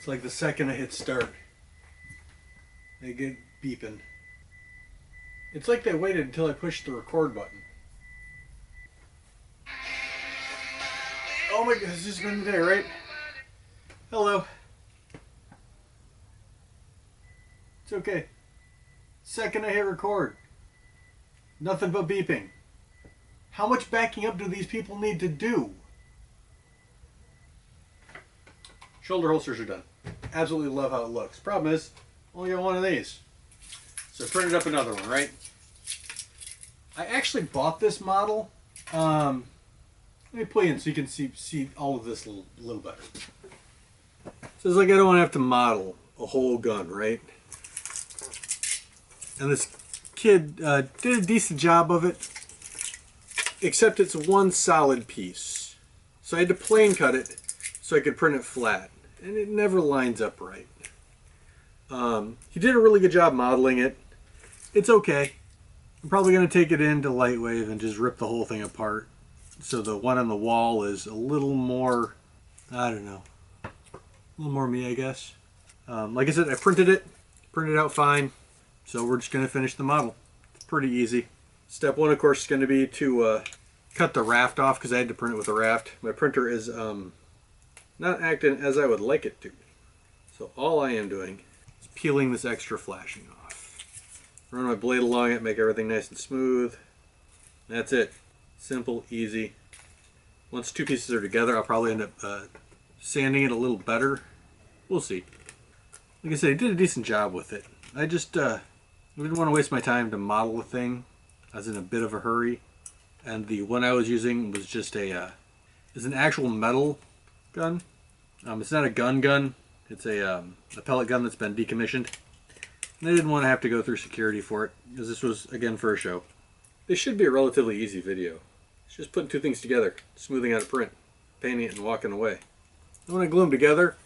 It's like the second I hit start, they get beeping. It's like they waited until I pushed the record button. Oh my god, this has been the day, right? Hello. It's okay. Second I hit record. Nothing but beeping. How much backing up do these people need to do? Shoulder holsters are done. Absolutely love how it looks. Problem is, only got one of these. So I printed up another one, right? I actually bought this model. Let me play in so you can see all of this a little better. So it's like I don't want to have to model a whole gun, right? And this kid did a decent job of it, except it's one solid piece. So I had to plane cut it so I could print it flat, and it never lines up right. He did a really good job modeling it. It's okay. I'm probably going to take it into Lightwave and just rip the whole thing apart. So the one on the wall is a little more, I don't know, a little more me, I guess. Like I said, I printed out fine. So we're just going to finish the model. It's pretty easy. Step one, of course, is going to be to cut the raft off because I had to print it with a raft. My printer is not acting as I would like it to. So all I am doing is peeling this extra flashing off. Run my blade along it, make everything nice and smooth. That's it. Simple, easy. Once two pieces are together, I'll probably end up sanding it a little better. We'll see. Like I said, I did a decent job with it. I just didn't want to waste my time to model a thing. I was in a bit of a hurry. And the one I was using was just is an actual metal gun. It's not a gun. It's a pellet gun that's been decommissioned. And I didn't want to have to go through security for it, because this was, again, for a show. This should be a relatively easy video. It's just putting two things together, smoothing out a print, painting it, and walking away. And when I glue them together,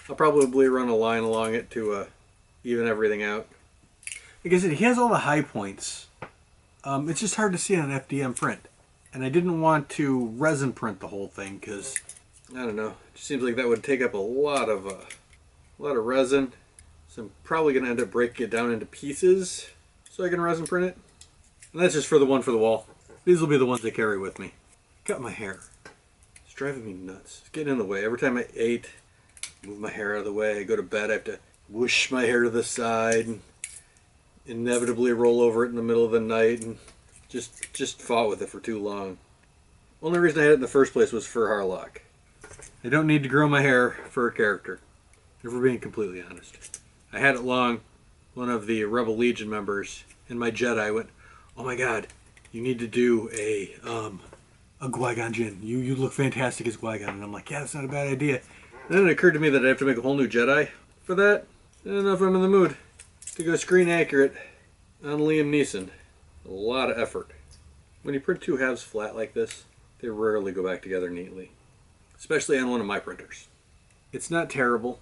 I'll probably run a line along it to even everything out. Like I said, he has all the high points. It's just hard to see on an FDM print. And I didn't want to resin print the whole thing, because, I don't know, it just seems like that would take up a lot of resin. So I'm probably going to end up breaking it down into pieces so I can resin print it. And that's just for the one for the wall. These will be the ones I carry with me. Cut my hair. It's driving me nuts. It's getting in the way. Every time I ate, move my hair out of the way. I go to bed, I have to whoosh my hair to the side and inevitably roll over it in the middle of the night and just fought with it for too long. Only reason I had it in the first place was for Harlock. I don't need to grow my hair for a character, if we're being completely honest. I had it long. One of the Rebel Legion members in my Jedi went, "Oh my god, you need to do a Qui-Gon Jinn. You look fantastic as Qui-Gon." And I'm like, yeah, that's not a bad idea. And then it occurred to me that I have to make a whole new Jedi for that. I don't know if I'm in the mood to go screen accurate on Liam Neeson. A lot of effort. When you print two halves flat like this, they rarely go back together neatly. Especially on one of my printers. It's not terrible.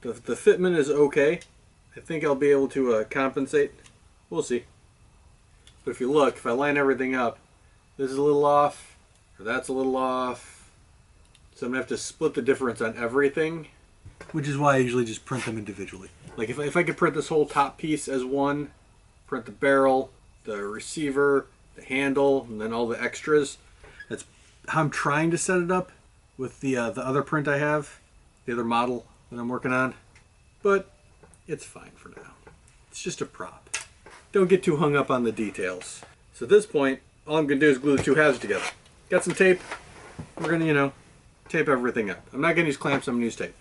The fitment is okay. I think I'll be able to compensate. We'll see. But if you look, if I line everything up, this is a little off, or that's a little off. So I'm going to have to split the difference on everything, which is why I usually just print them individually. Like if I could print this whole top piece as one, print the barrel, the receiver, the handle, and then all the extras. That's how I'm trying to set it up with the other print I have, the other model that I'm working on. But it's fine for now. It's just a prop. Don't get too hung up on the details. So at this point, all I'm going to do is glue the two halves together. Got some tape. We're going to, tape everything up. I'm not going to use clamps, I'm going to use tape.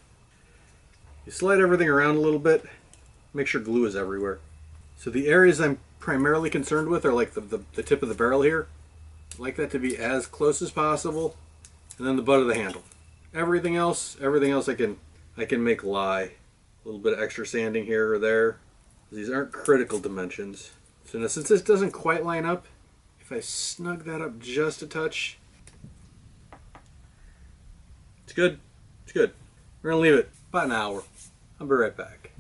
You slide everything around a little bit. Make sure glue is everywhere. So the areas I'm primarily concerned with are like the tip of the barrel here. I like that to be as close as possible. And then the butt of the handle. Everything else I can make lie. A little bit of extra sanding here or there. These aren't critical dimensions. So now since this doesn't quite line up, if I snug that up just a touch, it's good. It's good. We're going to leave it about an hour. I'll be right back.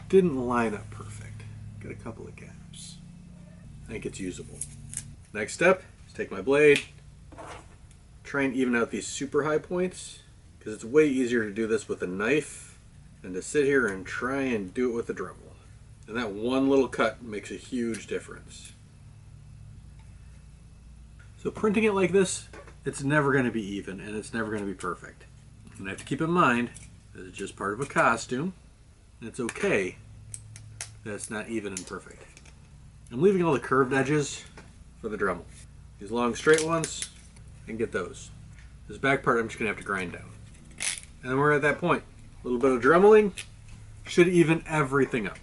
Didn't line up perfect. Got a couple of gaps. I think it's usable. Next step is take my blade, try and even out these super high points, because it's way easier to do this with a knife than to sit here and try and do it with a Dremel. And that one little cut makes a huge difference. So printing it like this, it's never going to be even and it's never going to be perfect. And I have to keep in mind that it's just part of a costume. And it's okay that it's not even and perfect. I'm leaving all the curved edges for the Dremel. These long straight ones, I can get those. This back part I'm just going to have to grind down. And then we're at that point. A little bit of Dremeling should even everything up.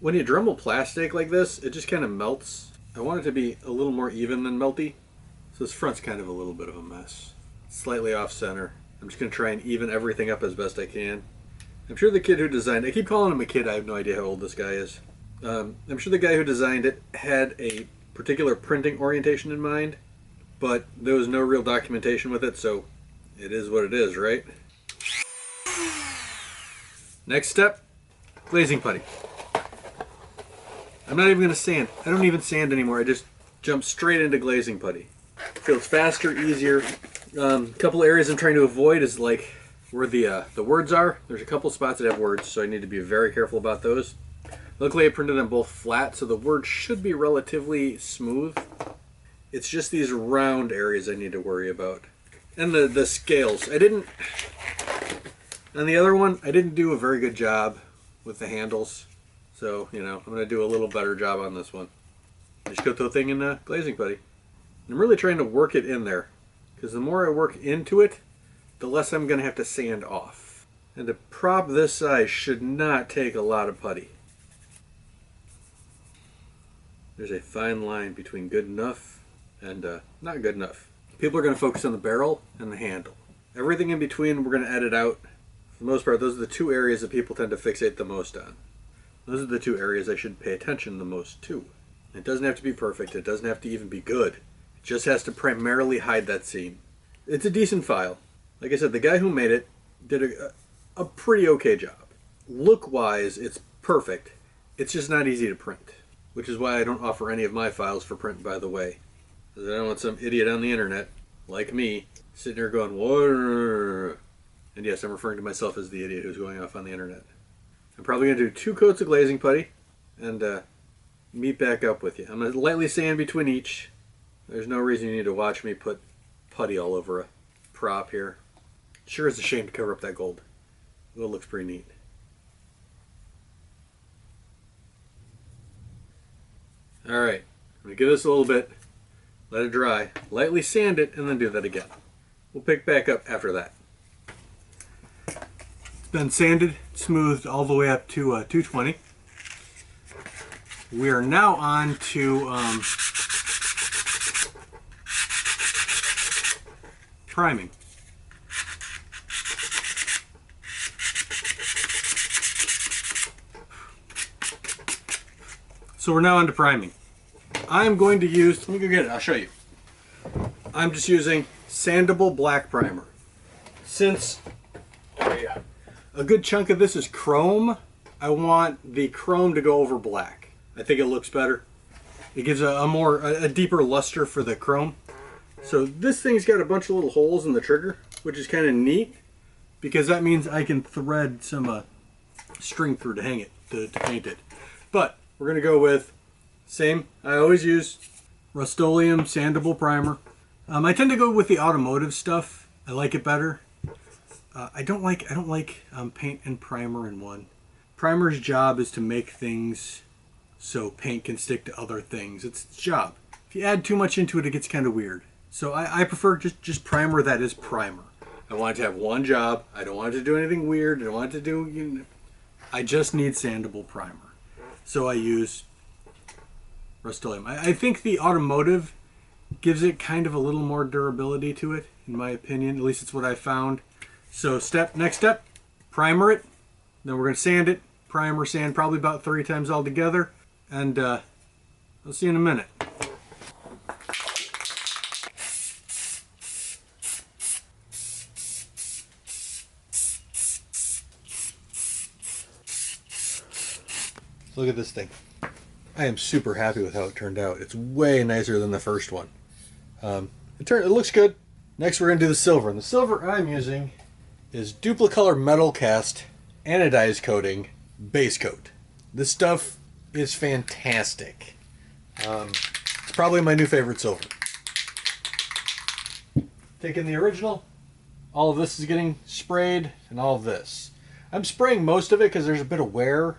When you Dremel plastic like this, it just kind of melts. I want it to be a little more even than melty. So this front's kind of a little bit of a mess. Slightly off center. I'm just going to try and even everything up as best I can. I'm sure the kid who designed it, I keep calling him a kid, I have no idea how old this guy is. I'm sure the guy who designed it had a particular printing orientation in mind, but there was no real documentation with it, so it is what it is, right? Next step, glazing putty. I'm not even going to sand. I don't even sand anymore. I just jump straight into glazing putty. Feels faster, easier. A couple areas I'm trying to avoid is like where the words are. There's a couple spots that have words, so I need to be very careful about those. Luckily I printed them both flat, so the words should be relatively smooth. It's just these round areas I need to worry about. And the scales. On the other one, I didn't do a very good job with the handles. So, you know, I'm going to do a little better job on this one. Just coat the thing in glazing putty. I'm really trying to work it in there, because the more I work into it, the less I'm going to have to sand off. And a prop this size should not take a lot of putty. There's a fine line between good enough and not good enough. People are going to focus on the barrel and the handle. Everything in between we're going to edit out. For the most part, those are the two areas that people tend to fixate the most on. Those are the two areas I should pay attention the most to. It doesn't have to be perfect. It doesn't have to even be good. It just has to primarily hide that seam. It's a decent file. Like I said, the guy who made it did a pretty okay job. Look-wise, it's perfect. It's just not easy to print, which is why I don't offer any of my files for print, by the way. Because I don't want some idiot on the internet, like me, sitting there going, whoa. And yes, I'm referring to myself as the idiot who's going off on the internet. I'm probably going to do 2 coats of glazing putty and meet back up with you. I'm going to lightly sand between each. There's no reason you need to watch me put putty all over a prop here. Sure is a shame to cover up that gold. It looks pretty neat. Alright, I'm going to give this a little bit, let it dry, lightly sand it, and then do that again. We'll pick back up after that. It's been sanded, smoothed all the way up to 220. We are now on to priming. So we're now on to priming. I'm going to use, let me go get it, I'll show you. I'm just using sandable black primer. Since a good chunk of this is chrome, I want the chrome to go over black. I think it looks better. It gives a deeper luster for the chrome. So this thing's got a bunch of little holes in the trigger, which is kind of neat, because that means I can thread some string through to hang it, to paint it. But we're going to go with same. I always use Rust-Oleum sandable primer. I tend to go with the automotive stuff. I like it better. I don't like paint and primer in one. Primer's job is to make things so paint can stick to other things. It's its job. If you add too much into it, it gets kind of weird. So I prefer just primer that is primer. I want it to have one job. I don't want it to do anything weird. I don't want it to do, I just need sandable primer. So I use Rust-Oleum. I think the automotive gives it kind of a little more durability to it, in my opinion. At least it's what I found. So next step, primer it. Then we're going to sand it. Primer, sand, probably about 3 times all together. And I'll see you in a minute. Look at this thing. I am super happy with how it turned out. It's way nicer than the first one. It looks good. Next we're going to do the silver. And the silver I'm using is Duplicolor Metal Cast Anodized Coating Base Coat. This stuff is fantastic. It's probably my new favorite silver. Taking the original, all of this is getting sprayed, and all of this. I'm spraying most of it because there's a bit of wear.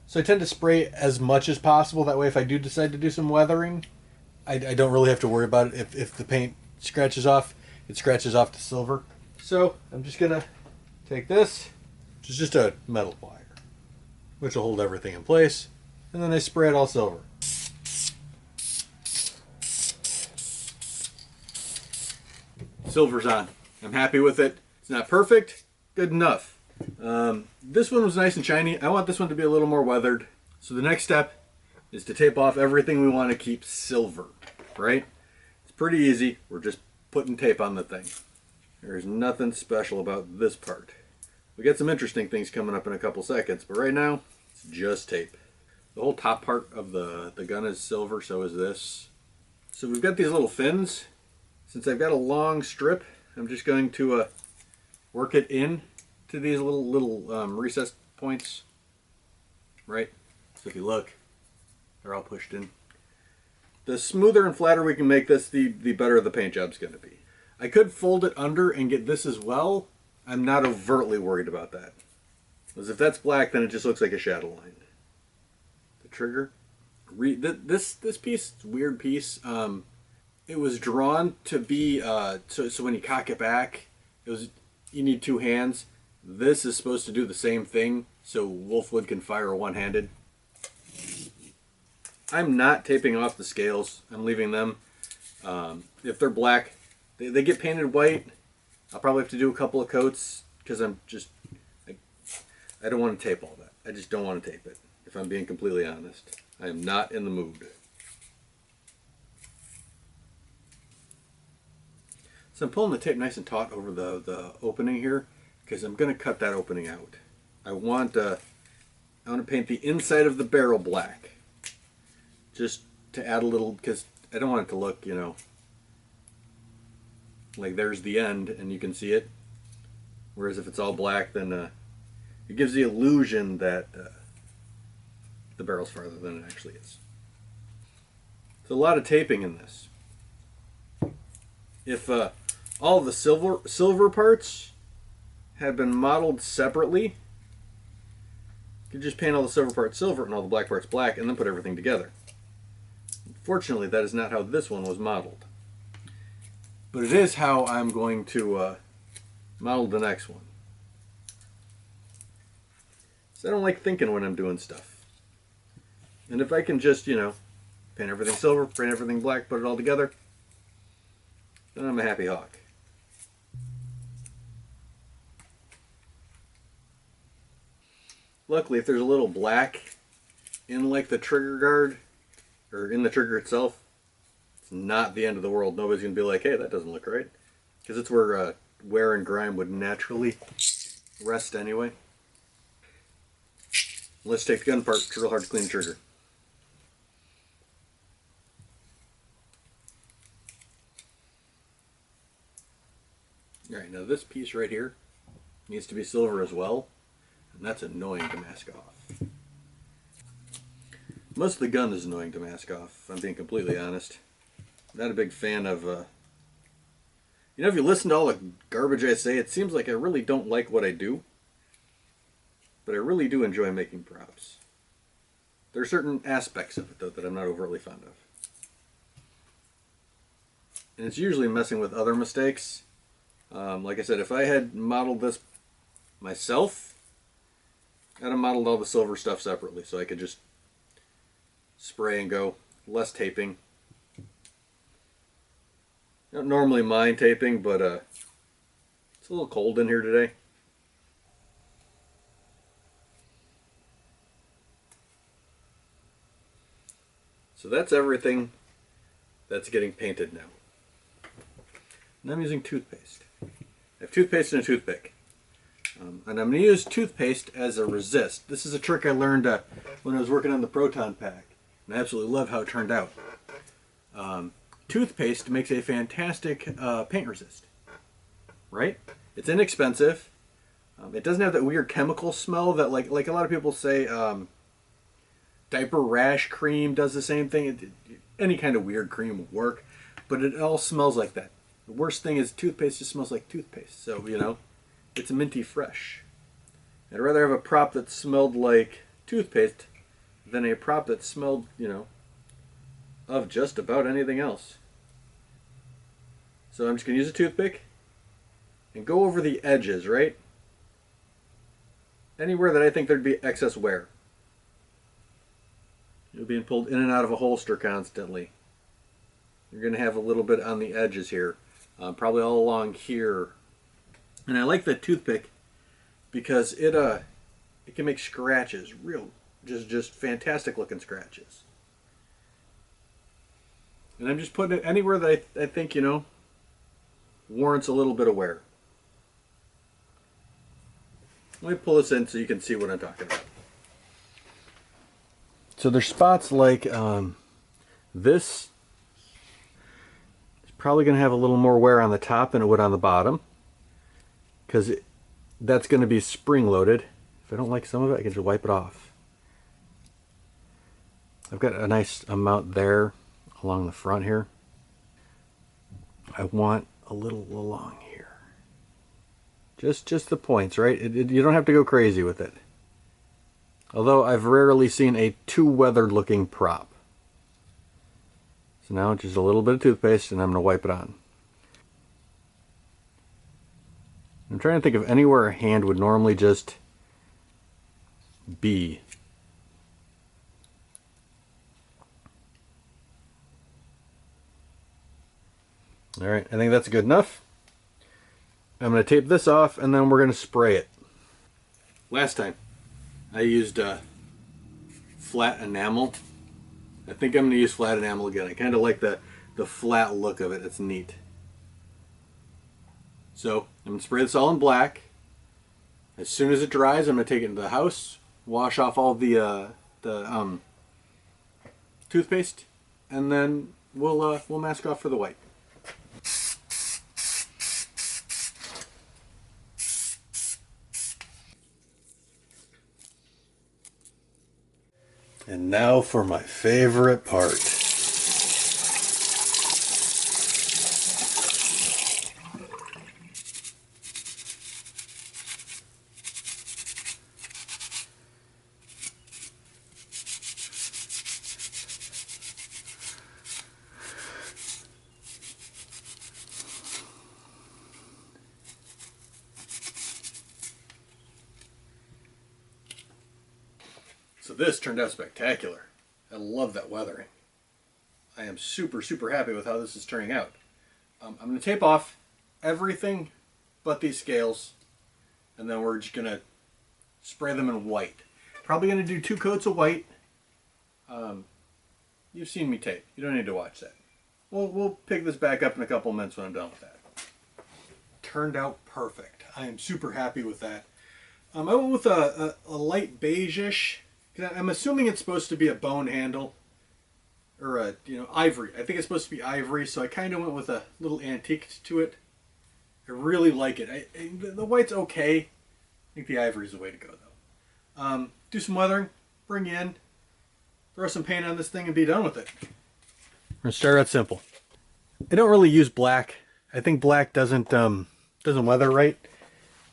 So I tend to spray as much as possible. That way if I do decide to do some weathering, I don't really have to worry about it. If the paint scratches off, it scratches off the silver. So I'm just going to take this, which is just a metal plier, which will hold everything in place. And then I spray it all silver. Silver's on. I'm happy with it. It's not perfect. Good enough. This one was nice and shiny. I want this one to be a little more weathered. So the next step is to tape off everything we want to keep silver, right? It's pretty easy. We're just putting tape on the thing. There's nothing special about this part. We got some interesting things coming up in a couple seconds, but right now, it's just tape. The whole top part of the gun is silver, so is this. So we've got these little fins. Since I've got a long strip, I'm just going to work it in to these little recessed points, right? So if you look, they're all pushed in. The smoother and flatter we can make this, the better the paint job's going to be. I could fold it under and get this as well. I'm not overtly worried about that. Because if that's black, then it just looks like a shadow line. The trigger. This piece, it's a weird piece. It was drawn to be, so when you cock it back, you need two hands. This is supposed to do the same thing, so Wolfwood can fire one-handed. I'm not taping off the scales. I'm leaving them. If they're black, they get painted white. I'll probably have to do a couple of coats because I don't want to tape all that. I just don't want to tape it, if I'm being completely honest. I am not in the mood. So I'm pulling the tape nice and taut over the opening here because I'm going to cut that opening out. I want to paint the inside of the barrel black, just to add a little, because I don't want it to look, you know, like there's the end and you can see it. Whereas if it's all black, then it gives the illusion that the barrel's farther than it actually is. There's a lot of taping in this. If all the silver parts had been modeled separately, you could just paint all the silver parts silver and all the black parts black and then put everything together. Unfortunately, that is not how this one was modeled. But it is how I'm going to model the next one. So I don't like thinking when I'm doing stuff. And if I can just, you know, paint everything silver, paint everything black, put it all together, then I'm a happy hawk. Luckily, if there's a little black in like the trigger guard, or in the trigger itself, it's not the end of the world. Nobody's going to be like, hey, that doesn't look right. Because it's where wear and grime would naturally rest anyway. Let's take the gun part. It's real hard to clean the trigger. Alright, now this piece right here needs to be silver as well. And that's annoying to mask off. Most of the gun is annoying to mask off, if I'm being completely honest. Not a big fan of, you know, if you listen to all the garbage I say, it seems like I really don't like what I do. But I really do enjoy making props. There are certain aspects of it, though, that I'm not overtly fond of. And it's usually messing with other mistakes. Like I said, if I had modeled this myself, I'd have modeled all the silver stuff separately, so I could just spray and go. Less taping. I don't normally mind taping, but it's a little cold in here today. So that's everything that's getting painted now. And I'm using toothpaste. I have toothpaste and a toothpick. And I'm going to use toothpaste as a resist. This is a trick I learned when I was working on the Proton Pack. And I absolutely love how it turned out. Toothpaste makes a fantastic paint resist, right? It's inexpensive. It doesn't have that weird chemical smell that like a lot of people say diaper rash cream does the same thing. Any kind of weird cream will work, but it all smells like that. The worst thing is toothpaste just smells like toothpaste. So, you know, it's minty fresh. I'd rather have a prop that smelled like toothpaste than a prop that smelled, you know, of just about anything else. So I'm just going to use a toothpick and go over the edges, right? Anywhere that I think there'd be excess wear. You're being pulled in and out of a holster constantly. You're going to have a little bit on the edges here. Probably all along here. And I like the toothpick because it can make scratches, real, just fantastic looking scratches. And I'm just putting it anywhere that I think, you know, warrants a little bit of wear. Let me pull this in so you can see what I'm talking about. So there's spots like this. It's probably going to have a little more wear on the top than it would on the bottom, because that's going to be spring loaded. If I don't like some of it, I can just wipe it off. I've got a nice amount there along the front here. I want a little along here. Just the points, right? You don't have to go crazy with it. Although I've rarely seen a too weathered looking prop. So now just a little bit of toothpaste and I'm going to wipe it on. I'm trying to think of anywhere a hand would normally just be. Alright, I think that's good enough. I'm going to tape this off and then we're going to spray it. Last time I used flat enamel. I think I'm going to use flat enamel again. I kind of like the flat look of it. It's neat. So I'm going to spray this all in black. As soon as it dries, I'm going to take it into the house, wash off all the toothpaste, and then we'll mask off for the white. And now for my favorite part. So this turned out spectacular. I love that weathering. I am super happy with how this is turning out. I'm going to tape off everything but these scales, and then we're just going to spray them in white. Probably going to do 2 coats of white. You've seen me tape. You don't need to watch that. We'll pick this back up in a couple of minutes when I'm done with that. Turned out perfect. I am super happy with that. I went with a light beige-ish. I'm assuming it's supposed to be a bone handle, or a, you know, ivory. I think it's supposed to be ivory, so I kind of went with a little antique to it. I really like it. The white's okay. I think the ivory is the way to go, though. Do some weathering, bring you in, throw some paint on this thing, and be done with it. We're gonna start out simple. I don't really use black. I think black doesn't weather right.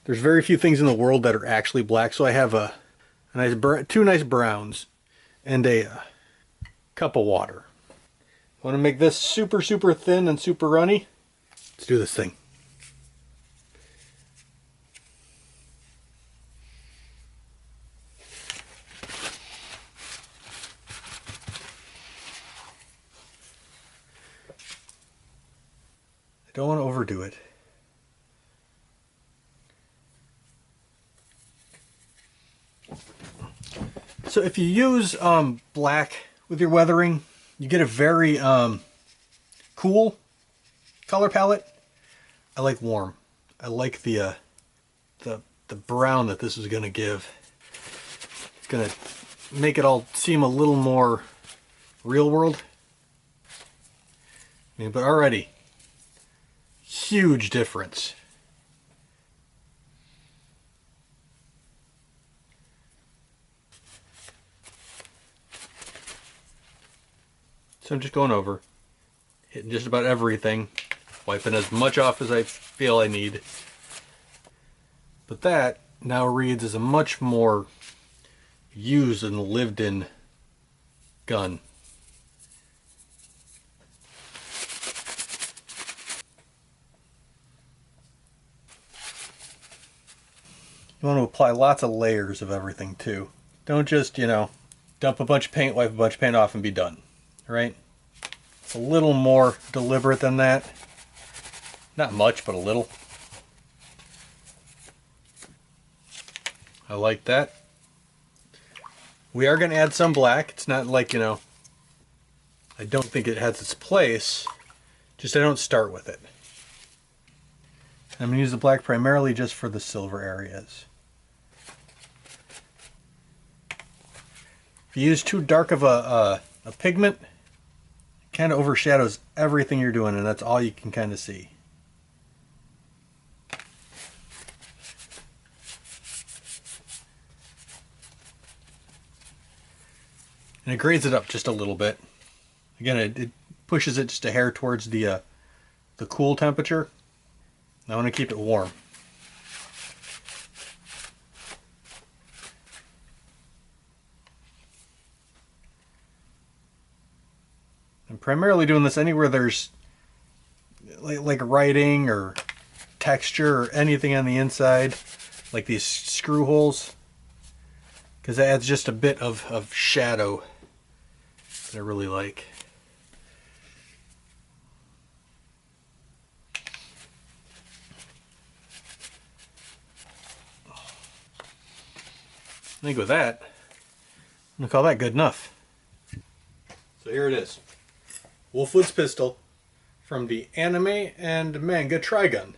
There's very few things in the world that are actually black, so I have two nice browns and a cup of water. Want to make this super thin and super runny? Let's do this thing. I don't want to overdo it. So if you use black with your weathering, you get a very cool color palette. I like warm. I like the brown that this is going to give. It's going to make it all seem a little more real world. I mean, but already, huge difference. So I'm just going over, hitting just about everything, wiping as much off as I feel I need. But that now reads as a much more used and lived in gun. You want to apply lots of layers of everything too. Don't just, you know, dump a bunch of paint, wipe a bunch of paint off and be done, right? It's a little more deliberate than that. Not much, but a little. I like that. We are going to add some black. It's not like, you know, I don't think it has its place. Just I don't start with it. I'm going to use the black primarily just for the silver areas. If you use too dark of a pigment, it kind of overshadows everything you're doing, and that's all you can kind of see. And it grades it up just a little bit. Again, it pushes it just a hair towards the cool temperature. I want to keep it warm. I'm primarily doing this anywhere there's like writing or texture or anything on the inside, like these screw holes, because that adds just a bit of shadow that I really like. I think with that, I'm gonna call that good enough. So here it is. Wolfwood's pistol from the anime and manga Trigun.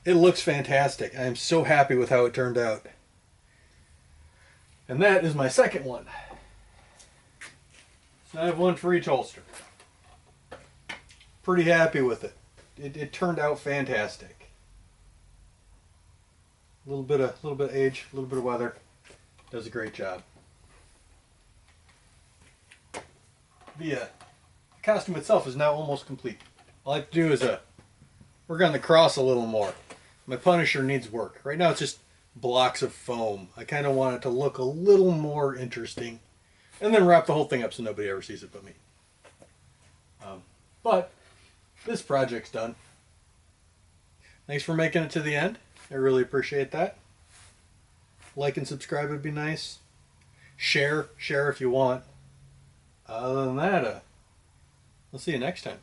It looks fantastic. I am so happy with how it turned out. And that is my second one. So I have one for each holster. Pretty happy with it. It turned out fantastic. A little bit of age, a little bit of weather. Does a great job. The costume itself is now almost complete. All I have to do is work on the cross a little more. My Punisher needs work. Right now it's just blocks of foam. I kind of want it to look a little more interesting. And then wrap the whole thing up so nobody ever sees it but me. But this project's done. Thanks for making it to the end. I really appreciate that. Like and subscribe would be nice. Share if you want. Other than that, I'll see you next time.